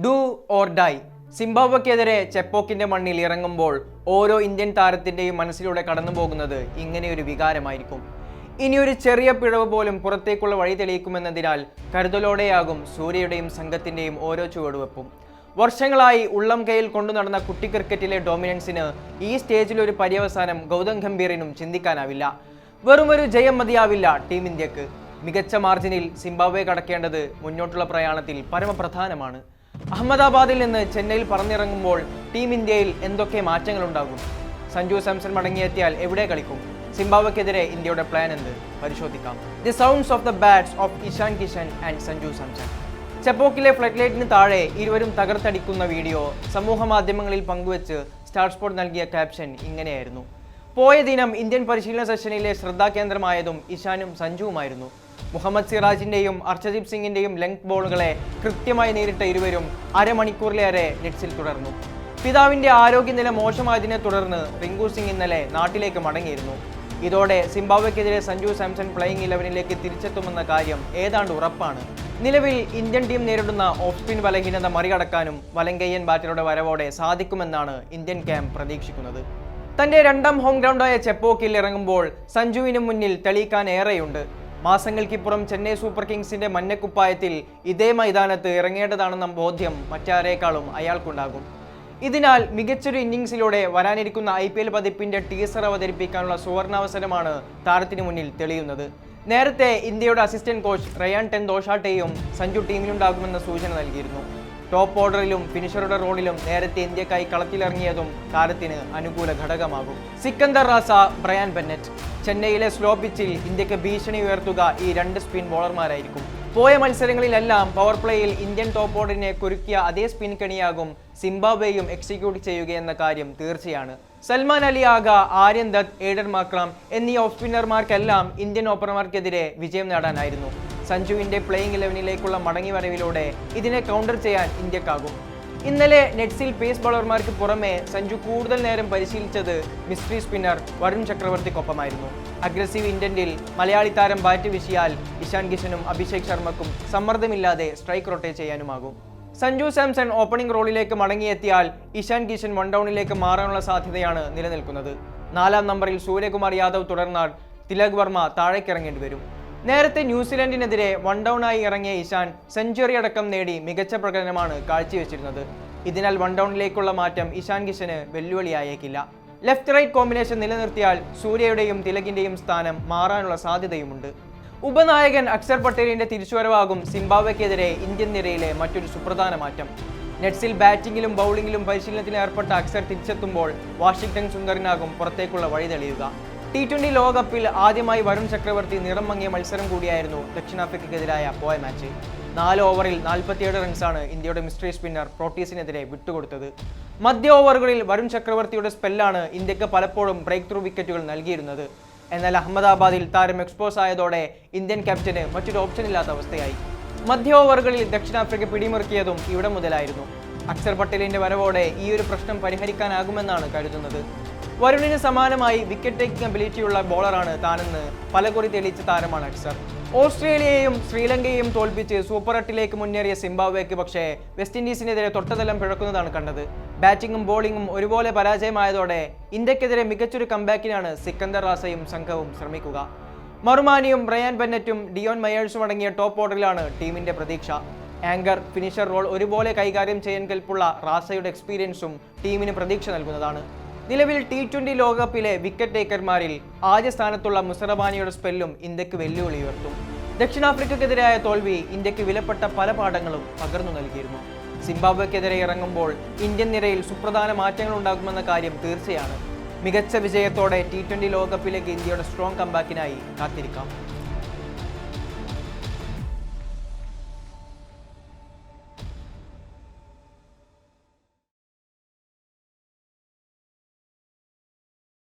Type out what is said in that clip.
Do or die. സിംബാബ്വെക്കെതിരെ ചെപ്പോക്കിന്റെ മണ്ണിൽ ഇറങ്ങുമ്പോൾ ഓരോ ഇന്ത്യൻ താരത്തിന്റെയും മനസ്സിലൂടെ കടന്നു പോകുന്നത് ഇങ്ങനെയൊരു വികാരമായിരിക്കും. ഇനിയൊരു ചെറിയ പിഴവ് പോലും പുറത്തേക്കുള്ള വഴി തെളിയിക്കുമെന്നതിനാൽ കരുതലോടെയാകും സൂര്യയുടെയും സംഘത്തിന്റെയും ഓരോ ചുവടുവെപ്പും. വർഷങ്ങളായി ഉള്ളം കൈയിൽ കൊണ്ടു നടന്ന കുട്ടി ക്രിക്കറ്റിലെ ഡോമിനൻസിന് ഈ സ്റ്റേജിൽ ഒരു പര്യവസാനം ഗൗതം ഗംഭീറിനും ചിന്തിക്കാനാവില്ല. വെറുമൊരു ജയം മതിയാവില്ല ടീം ഇന്ത്യക്ക്. മികച്ച മാർജിനിൽ സിംബാബ്വെ കടക്കേണ്ടത് മുന്നോട്ടുള്ള പ്രയാണത്തിൽ പരമപ്രധാനമാണ്. അഹമ്മദാബാദിൽ നിന്ന് ചെന്നൈയിൽ പറന്നിറങ്ങുമ്പോൾ ടീം ഇന്ത്യയിൽ എന്തൊക്കെ മാറ്റങ്ങളുണ്ടാകും? സഞ്ജു സാംസൺ മടങ്ങിയെത്തിയാൽ എവിടെ കളിക്കും? സിംബാബ്വെക്കെതിരെ ഇന്ത്യയുടെ പ്ലാൻ എന്ത്? പരിശോധിക്കാം. The sounds of the bats of Ishan Kishan and Sanju Samson. ചെപ്പോക്കിലെ ഫ്ലഡ് ലൈറ്റിന് താഴെ ഇരുവരും തകർത്തടിക്കുന്ന വീഡിയോ സമൂഹ മാധ്യമങ്ങളിൽ പങ്കുവച്ച് സ്റ്റാർ സ്പോർട്ട് നൽകിയ ക്യാപ്ഷൻ ഇങ്ങനെയായിരുന്നു: പോയ ദിനം ഇന്ത്യൻ പരിശീലന സെഷനിലെ ശ്രദ്ധാകേന്ദ്രമായതും ഇഷാനും സഞ്ജുവുമായിരുന്നു. മുഹമ്മദ് സിറാജിന്റെയും അർഷദീപ് സിംഗിന്റെയും ലെങ്ത് ബോളുകളെ കൃത്യമായി നേരിട്ട ഇരുവരും അരമണിക്കൂറിലേറെ നെറ്റ്സിൽ തുടർന്നു. പിതാവിന്റെ ആരോഗ്യനില മോശമായതിനെ തുടർന്ന് റിങ്കു സിംഗ് ഇന്നലെ നാട്ടിലേക്ക് മടങ്ങിയിരുന്നു. ഇതോടെ സിംബാബ്വെക്കെതിരെ സഞ്ജു സാംസൺ പ്ലേയിങ് 11-ലേക്ക് തിരിച്ചെത്തുമെന്ന കാര്യം ഏതാണ്ട് ഉറപ്പാണ്. നിലവിൽ ഇന്ത്യൻ ടീം നേരിടുന്ന ഓഫ് സ്പിൻ ബലഹീനത മറികടക്കാനും വലങ്കയ്യൻ ബാറ്ററുടെ വരവോടെ സാധിക്കുമെന്നാണ് ഇന്ത്യൻ ക്യാമ്പ് പ്രതീക്ഷിക്കുന്നത്. തന്റെ രണ്ടാം ഹോം ഗ്രൗണ്ടായ ചെപ്പോക്കിൽ ഇറങ്ങുമ്പോൾ സഞ്ജുവിന് മുന്നിൽ തെളിയിക്കാൻ ഏറെയുണ്ട്. മാസങ്ങൾക്കിപ്പുറം ചെന്നൈ സൂപ്പർ കിങ്സിന്റെ മഞ്ഞക്കുപ്പായത്തിൽ ഇതേ മൈതാനത്ത് ഇറങ്ങേണ്ടതാണെന്ന ബോധ്യം മറ്റാരേക്കാളും അയാൾക്കുണ്ടാകും. ഇതിനാൽ മികച്ചൊരു ഇന്നിംഗ്സിലൂടെ വരാനിരിക്കുന്ന IPL പതിപ്പിന്റെ ടീസർ അവതരിപ്പിക്കാനുള്ള സുവർണാവസരമാണ് താരത്തിന് മുന്നിൽ തെളിയുന്നത്. നേരത്തെ ഇന്ത്യയുടെ അസിസ്റ്റന്റ് കോച്ച് റയാൻ ടെൻ ദോഷാട്ടെയും സഞ്ജു ടീമിലുണ്ടാകുമെന്ന സൂചന നൽകിയിരുന്നു. ടോപ്പ് ഓർഡറിലും ഫിനിഷറുടെ റോളിലും നേരത്തെ ഇന്ത്യക്കായി കളത്തിലിറങ്ങിയതും താരത്തിന് അനുകൂല ഘടകമാകും. Sikandar Raza, Brian Bennett. ചെന്നൈയിലെ സ്ലോ പിച്ചിൽ ഇന്ത്യക്ക് ഭീഷണി ഉയർത്തുക ഈ രണ്ട് സ്പിൻ ബോളർമാരായിരിക്കും. പോയ മത്സരങ്ങളിലെല്ലാം പവർ പ്ലേയിൽ ഇന്ത്യൻ ടോപ്പ് ഓർഡറിനെ കുരുക്കിയ അതേ സ്പിൻ കണിയാകും സിംബാബ്വെയും എക്സിക്യൂട്ട് ചെയ്യുകയെന്ന കാര്യം തീർച്ചയാണ്. സൽമാൻ അലി ആഗ, ആര്യൻ ദത്ത്, ഏഡൻ മാക്രാം എന്നീ ഓഫ് സ്പിന്നർമാർക്കെല്ലാം ഇന്ത്യൻ ഓപ്പണർമാർക്കെതിരെ വിജയം നേടാനായിരുന്നു. സഞ്ജുവിന്റെ പ്ലേയിങ് 11-ലേക്കുള്ള മടങ്ങിവരവിലൂടെ ഇതിനെ കൗണ്ടർ ചെയ്യാൻ ഇന്ത്യക്കാകും. ഇന്നലെ നെറ്റ്സിൽ പേസ് ബോളർമാർക്ക് പുറമെ സഞ്ജു കൂടുതൽ നേരം പരിശീലിച്ചത് മിസ്റ്ററി സ്പിന്നർ വരുൺ ചക്രവർത്തിക്കൊപ്പമായിരുന്നു. അഗ്രസീവ് ഇന്റന്റിൽ മലയാളി താരം ബാറ്റ് വീശിയാൽ ഇഷാൻ കിഷനും അഭിഷേക് ശർമ്മക്കും സമ്മർദ്ദമില്ലാതെ സ്ട്രൈക്ക് റൊട്ടേറ്റ് ചെയ്യാനുമാകും. സഞ്ജു സാംസൺ ഓപ്പണിംഗ് റോളിലേക്ക് മടങ്ങിയെത്തിയാൽ ഇഷാൻ കിഷൻ വൺ ഡൗണിലേക്ക് മാറാനുള്ള സാധ്യതയാണ് നിലനിൽക്കുന്നത്. 4-ാം നമ്പറിൽ സൂര്യകുമാർ യാദവ് തുടർന്നാൽ തിലക് വർമ്മ താഴേക്കിറങ്ങേണ്ടി വരും. നേരത്തെ ന്യൂസിലൻഡിനെതിരെ വൺ ഡൗണായി ഇറങ്ങിയ ഇഷാൻ സെഞ്ചുറി അടക്കം നേടി മികച്ച പ്രകടനമാണ് കാഴ്ചവെച്ചിരുന്നത്. ഇതിനാൽ വൺ ഡൗണിലേക്കുള്ള മാറ്റം ഇഷാൻ കിഷന് വെല്ലുവിളിയായേക്കില്ല. ലെഫ്റ്റ് റൈറ്റ് കോമ്പിനേഷൻ നിലനിർത്തിയാൽ സൂര്യയുടെയും തിലകിന്റെയും സ്ഥാനം മാറാനുള്ള സാധ്യതയുമുണ്ട്. ഉപനായകൻ അക്ഷർ പട്ടേലിന്റെ തിരിച്ചുവരവാകും സിംബാബ്വെക്കെതിരെ ഇന്ത്യൻ നിരയിലെ മറ്റൊരു സുപ്രധാന മാറ്റം. നെറ്റ്സിൽ ബാറ്റിംഗിലും ബൗളിംഗിലും പരിശീലനത്തിൽ ഏർപ്പെട്ട അക്ഷർ തിരിച്ചെത്തുമ്പോൾ വാഷിംഗ്ടൺ സുന്ദറിനാകും പുറത്തേക്കുള്ള വഴി തെളിയുക. T20 ലോകകപ്പിൽ ആദ്യമായി വരുൺ ചക്രവർത്തി നിറം മങ്ങിയ മത്സരം കൂടിയായിരുന്നു ദക്ഷിണാഫ്രിക്കയ്ക്കെതിരായ പോയ മാച്ച്. 4 ഓവറിൽ 47 റൺസാണ് ഇന്ത്യയുടെ മിസ്റ്ററി സ്പിന്നർ പ്രോട്ടീസിനെതിരെ വിട്ടുകൊടുത്തത്. മധ്യ ഓവറുകളിൽ വരുൺ ചക്രവർത്തിയുടെ സ്പെല്ലാണ് ഇന്ത്യക്ക് പലപ്പോഴും ബ്രേക്ക് ത്രൂ വിക്കറ്റുകൾ നൽകിയിരുന്നത്. എന്നാൽ അഹമ്മദാബാദിൽ താരം എക്സ്പോസ് ആയതോടെ ഇന്ത്യൻ ക്യാപ്റ്റന് മറ്റൊരു ഓപ്ഷനില്ലാത്ത അവസ്ഥയായി. മധ്യ ഓവറുകളിൽ ദക്ഷിണാഫ്രിക്ക പിടിമുറുക്കിയതും ഇവിടെ മുതലായിരുന്നു. അക്ഷർ പട്ടേലിന്റെ വരവോടെ ഈ ഒരു പ്രശ്നം പരിഹരിക്കാനാകുമെന്നാണ് കരുതുന്നത്. വരുണിന് സമാനമായി വിക്കറ്റ് ടേക്കിംഗ് അബിലിറ്റിയുള്ള ബോളറാണ് താനെന്ന് പലകുറി തെളിയിച്ച താരമാണ് അക്ഷർ. ഓസ്ട്രേലിയയെയും ശ്രീലങ്കയെയും തോൽപ്പിച്ച് സൂപ്പർ 8-ലേക്ക് മുന്നേറിയ സിംബാബ്വെക്ക് പക്ഷേ വെസ്റ്റ് ഇൻഡീസിനെതിരെ തൊട്ടതെല്ലാം പിഴക്കുന്നതാണ് കണ്ടത്. ബാറ്റിംഗും ബോളിംഗും ഒരുപോലെ പരാജയമായതോടെ ഇന്ത്യക്കെതിരെ മികച്ചൊരു കംബാക്കിനാണ് സിക്കന്ദർ റാസയും സംഘവും ശ്രമിക്കുക. മറുമാനിയും ബ്രയാൻ ബെന്നറ്റും ഡിയോൺ മയേഴ്സും അടങ്ങിയ ടോപ്പ് ഓർഡറിലാണ് ടീമിന്റെ പ്രതീക്ഷ. ആങ്കർ, ഫിനിഷർ റോൾ ഒരുപോലെ കൈകാര്യം ചെയ്യാൻ കെൽപ്പുള്ള റാസയുടെ എക്സ്പീരിയൻസും ടീമിന് പ്രതീക്ഷ നൽകുന്നതാണ്. നിലവിൽ T20 ലോകകപ്പിലെ വിക്കറ്റ് ടേക്കർമാരിൽ ആദ്യ സ്ഥാനത്തുള്ള മുസറബാനിയുടെ സ്പെല്ലും ഇന്ത്യക്ക് വെല്ലുവിളി ഉയർത്തും. ദക്ഷിണാഫ്രിക്കയ്ക്കെതിരായ തോൽവി ഇന്ത്യക്ക് വിലപ്പെട്ട പല പാഠങ്ങളും പകർന്നു നൽകിയിരുന്നു. സിംബാബ്വെക്കെതിരെ ഇറങ്ങുമ്പോൾ ഇന്ത്യൻ നിരയിൽ സുപ്രധാന മാറ്റങ്ങൾ ഉണ്ടാകുമെന്ന കാര്യം തീർച്ചയാണ്. മികച്ച വിജയത്തോടെ T20 ലോകകപ്പിലേക്ക് ഇന്ത്യയുടെ സ്ട്രോങ് കംബാക്കിനായി കാത്തിരിക്കാം.